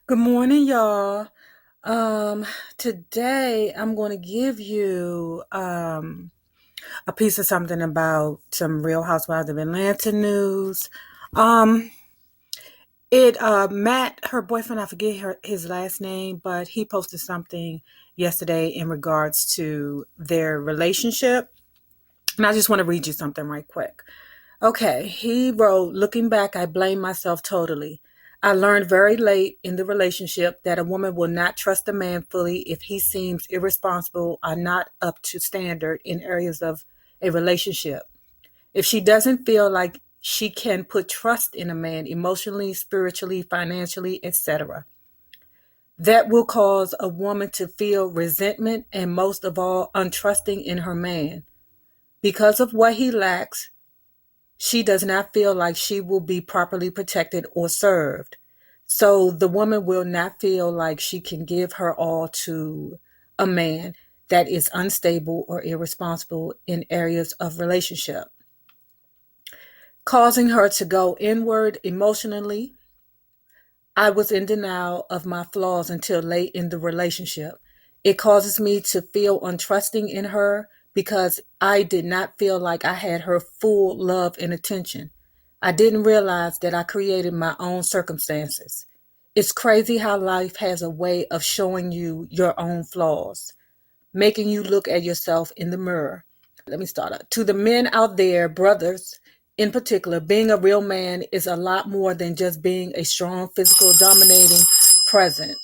Good morning, y'all. Um, Today I'm going to give you a piece of something about some Real Housewives of Atlanta news. Um, Matt, her boyfriend, I forget his last name, but he posted something yesterday in regards to their relationship, and I just want to read you something right quick. Okay, he wrote, looking back, I blame myself totally. I learned very late in the relationship that a woman will not trust a man fully if he seems irresponsible or not up to standard in areas of a relationship. If she doesn't feel like she can put trust in a man emotionally, spiritually, financially, etc., that will cause a woman to feel resentment and most of all, untrusting in her man. Because of what he lacks, she does not feel like she will be properly protected or served. So the woman will not feel like she can give her all to a man that is unstable or irresponsible in areas of relationship, causing her to go inward emotionally. I was in denial of my flaws until late in the relationship. It causes me to feel untrusting in her because I did not feel like I had her full love and attention. I didn't realize that I created my own circumstances. It's crazy how life has a way of showing you your own flaws, making you look at yourself in the mirror. Let me start out. To the men out there, brothers in particular, being a real man is a lot more than just being a strong, physical, dominating presence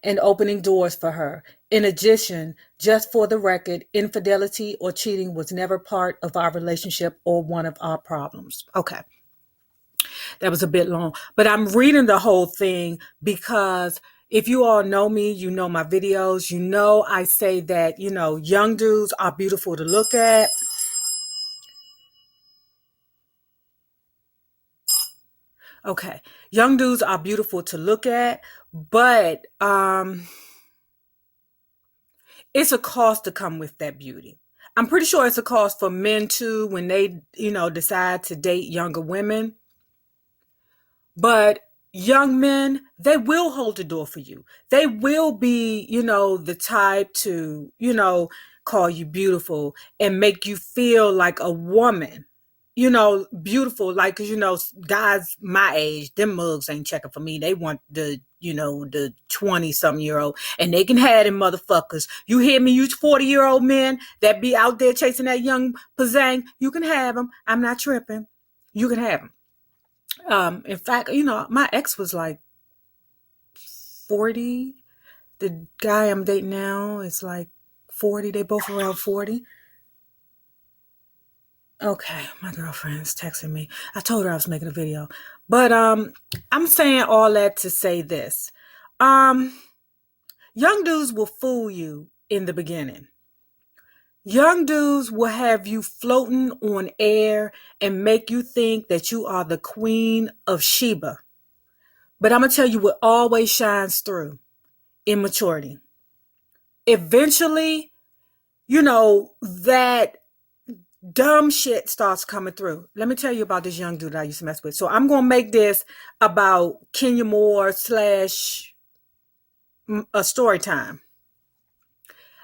and opening doors for her. In addition, just for the record, infidelity or cheating was never part of our relationship or one of our problems. Okay, that was a bit long, but I'm reading the whole thing because if you all know me, you know my videos, you know I say that, young dudes are beautiful to look at. Okay, young dudes are beautiful to look at, but it's a cost to come with that beauty. I'm pretty sure it's a cost for men too when they, decide to date younger women. But young men, they will hold the door for you. They will be, the type to, call you beautiful and make you feel like a woman. Beautiful, like, 'cause, guys my age, them mugs ain't checking for me. They want the 20 something year old, and they can have them motherfuckers. You hear me? You 40-year-old men that be out there chasing that young pizzang, you can have them. I'm not tripping. You can have them. In fact, my ex was like 40. The guy I'm dating now is like 40. They both around 40. Okay, my girlfriend's texting me. I told her I was making a video. But I'm saying all that to say this. Um Young dudes will fool you in the beginning. Young dudes will have you floating on air and make you think that you are the queen of Sheba. But I'm going to tell you what always shines through: immaturity. Eventually, that dumb shit starts coming through. Let me tell you about this young dude that I used to mess with. So I'm going to make this about Kenya Moore slash a story time.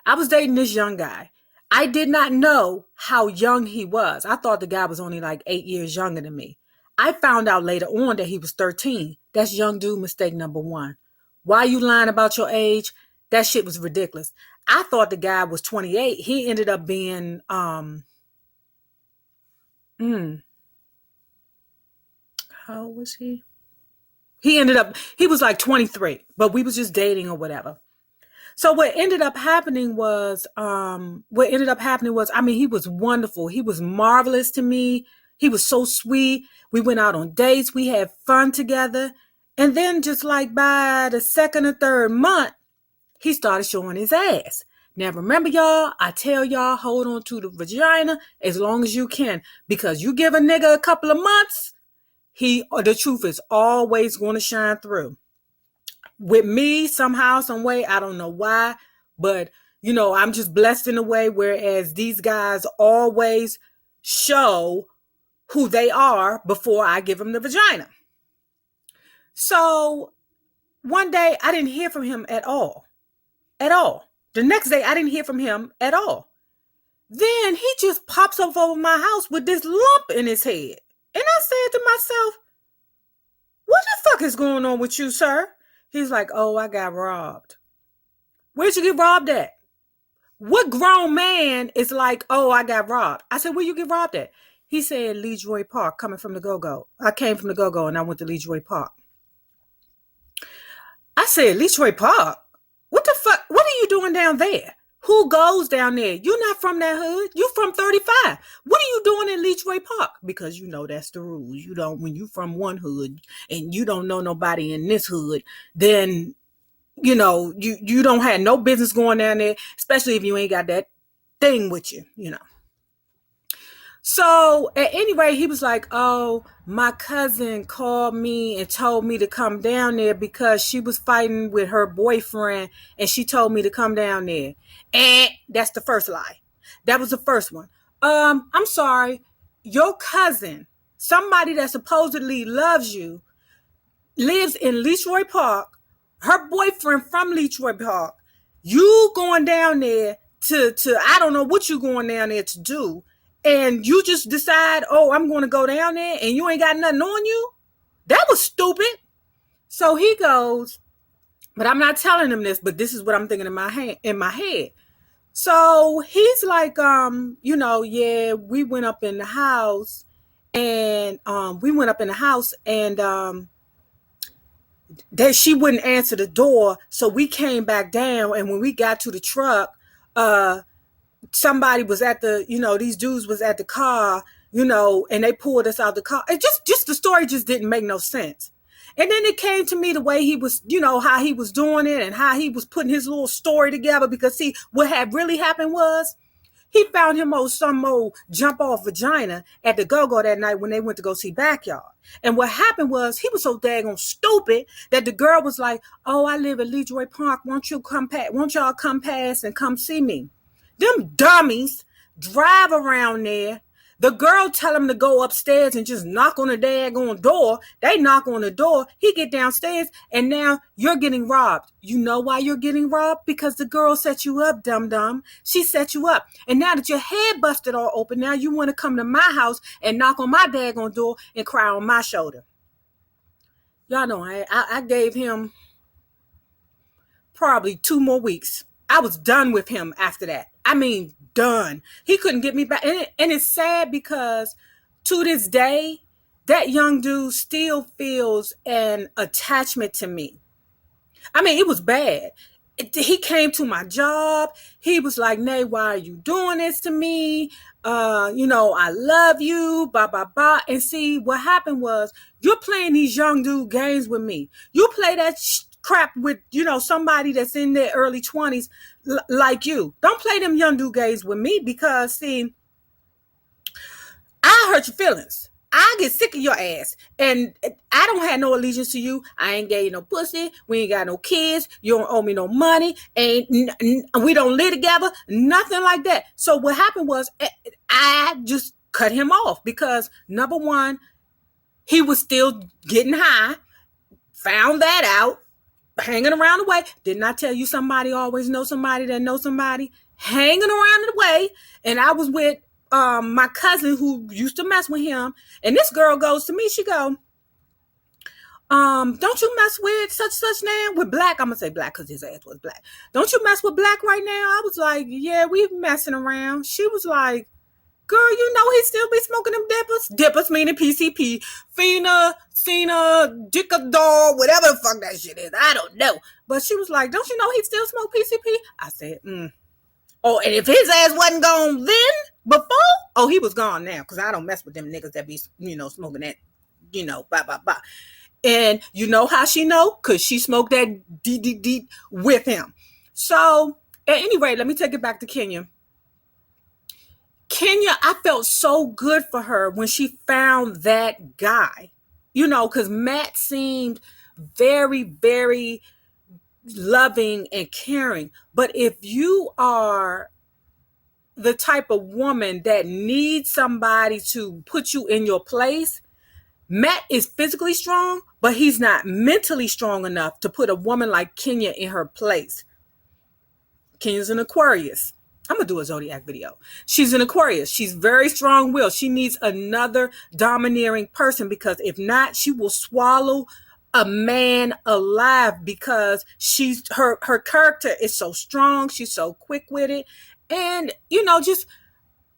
I was dating this young guy. I did not know how young he was. I thought the guy was only like 8 years younger than me. I found out later on that he was 13. That's young dude mistake number one. Why you lying about your age? That shit was ridiculous. I thought the guy was 28. He ended up being mm, how old was he? He was like 23, but we was just dating or whatever. So I mean, he was wonderful. He was marvelous to me. He was so sweet. We went out on dates. We had fun together. And then just like by the second or third month, he started showing his ass. Now remember, y'all, I tell y'all, hold on to the vagina as long as you can, because you give a nigga a couple of months, the truth is always going to shine through. With me, somehow, some way, I don't know why, but I'm just blessed in a way, whereas these guys always show who they are before I give them the vagina. So one day I didn't hear from him at all. At all. The next day I didn't hear from him at all. Then he just pops up over my house with this lump in his head. And I said to myself, what the fuck is going on with you, sir? He's like, oh, I got robbed. Where'd you get robbed at? What grown man is like, oh, I got robbed? I said, where you get robbed at? He said, Leroy Park, coming from the go-go. I came from the go-go and I went to Leroy Park. I said, Leroy Park? What the fuck? What are you doing down there? Who goes down there? You're not from that hood. You from 35. What are you doing in Leroy Park? Because you know that's the rules. You don't, when you from one hood and you don't know nobody in this hood, then you know, you don't have no business going down there, especially if you ain't got that thing with you, you know. So at any rate, he was like, oh, my cousin called me and told me to come down there because she was fighting with her boyfriend and she told me to come down there. And that's the first lie. That was the first one. I'm sorry. Your cousin, somebody that supposedly loves you, lives in Leroy Park, her boyfriend from Leroy Park, you going down there to I don't know what you going down there to do, and you just decide, oh, I'm going to go down there, and you ain't got nothing on you. That was stupid. So he goes, but I'm not telling him this, but this is what I'm thinking in my head. So he's like, you know, yeah, we went up in the house, and that she wouldn't answer the door, so we came back down, and when we got to the truck, somebody was at the, you know, these dudes was at the car, you know, and they pulled us out the car. It just the story just didn't make no sense. And then it came to me the way he was, you know, how he was doing it and how he was putting his little story together, because see, what had really happened was he found him some old jump off vagina at the go-go that night when they went to go see Backyard. And what happened was he was so daggone stupid that the girl was like, oh, I live at Leroy Park. Won't y'all come past and come see me? Them dummies drive around there. The girl tell him to go upstairs and just knock on the daggone door. They knock on the door. He get downstairs, and now you're getting robbed. You know why you're getting robbed? Because the girl set you up, dum-dum. She set you up. And now that your head busted all open, now you want to come to my house and knock on my daggone door and cry on my shoulder. Y'all know I gave him probably 2 more weeks. I was done with him after that. I mean, done. He couldn't get me back. And it's sad because to this day, that young dude still feels an attachment to me. I mean, it was bad. He came to my job. He was like, Nay, why are you doing this to me? You know, I love you, blah, blah, blah. And see, what happened was, you're playing these young dude games with me. You play that crap with, you know, somebody that's in their early 20s like you. Don't play them young dude games with me, because, see, I hurt your feelings. I get sick of your ass. And I don't have no allegiance to you. I ain't gave you no pussy. We ain't got no kids. You don't owe me no money. We don't live together. Nothing like that. So what happened was, I just cut him off because, number one, he was still getting high. Found that out. Hanging around the way. Didn't I tell you somebody always knows somebody that knows somebody? Hanging around the way. And I was with my cousin who used to mess with him, and this girl goes to me, she go, don't you mess with such now with Black? I'm gonna say Black because his ass was black. Don't you mess with Black right now? I was like, yeah, we messing around. She was like, girl, you know he still be smoking them dippers meaning PCP, Fina, Cena, Dickador, whatever the fuck that shit is, I don't know. But she was like, don't you know he still smoke PCP? I said, Oh, and if his ass wasn't gone then, before, oh, he was gone now, because I don't mess with them niggas that be, you know, smoking that, you know, blah, blah, blah. And you know how she know? Because she smoked that deep with him. So, at any rate, let me take it back to Kenya. Kenya, I felt so good for her when she found that guy, you know, because Matt seemed very, very loving and caring. But if you are the type of woman that needs somebody to put you in your place, Matt is physically strong, but he's not mentally strong enough to put a woman like Kenya in her place. Kenya's an Aquarius. I'm going to do a zodiac video. She's an Aquarius. She's very strong-willed. She needs another domineering person, because if not, she will swallow a man alive, because she's her character is so strong. She's so quick-witted. And, just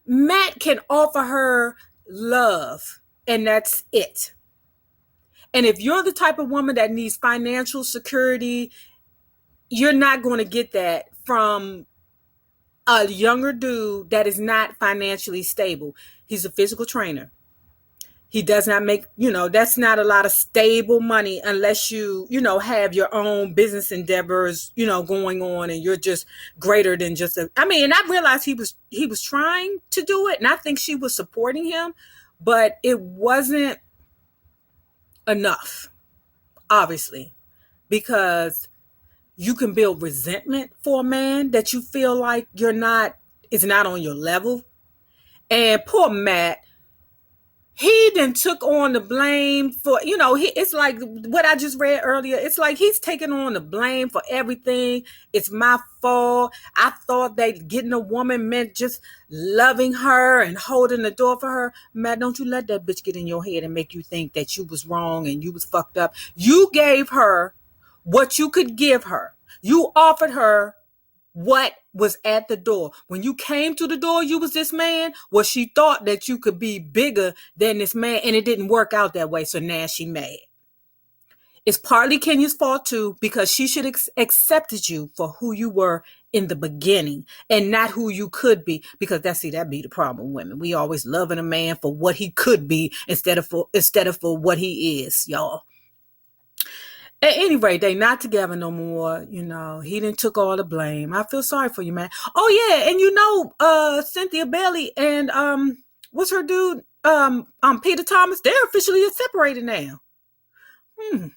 Matt can offer her love, and that's it. And if you're the type of woman that needs financial security, you're not going to get that from a younger dude that is not financially stable. He's a physical trainer. He does not make, that's not a lot of stable money unless you have your own business endeavors, going on, and you're just greater than just and I realized he was trying to do it, and I think she was supporting him, but it wasn't enough, obviously, because you can build resentment for a man that you feel like is not on your level. And poor Matt, he then took on the blame for, it's like what I just read earlier. It's like he's taking on the blame for everything. It's my fault. I thought that getting a woman meant just loving her and holding the door for her. Matt, don't you let that bitch get in your head and make you think that you was wrong and you was fucked up. You gave her what you could give her. You offered her what was at the door. When you came to the door, you was this man. Well, she thought that you could be bigger than this man, and it didn't work out that way, so now she mad. It's partly Kenya's fault too, because she should accepted you for who you were in the beginning and not who you could be, because that be the problem with women. We always loving a man for what he could be instead of for what he is, y'all. At any rate, they not together no more. He didn't took all the blame. I feel sorry for you, man. Oh yeah, and Cynthia Bailey and what's her dude? Peter Thomas, they're officially separated now. At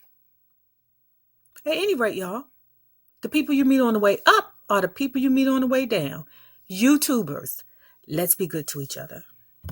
any rate, y'all, the people you meet on the way up are the people you meet on the way down. YouTubers, let's be good to each other.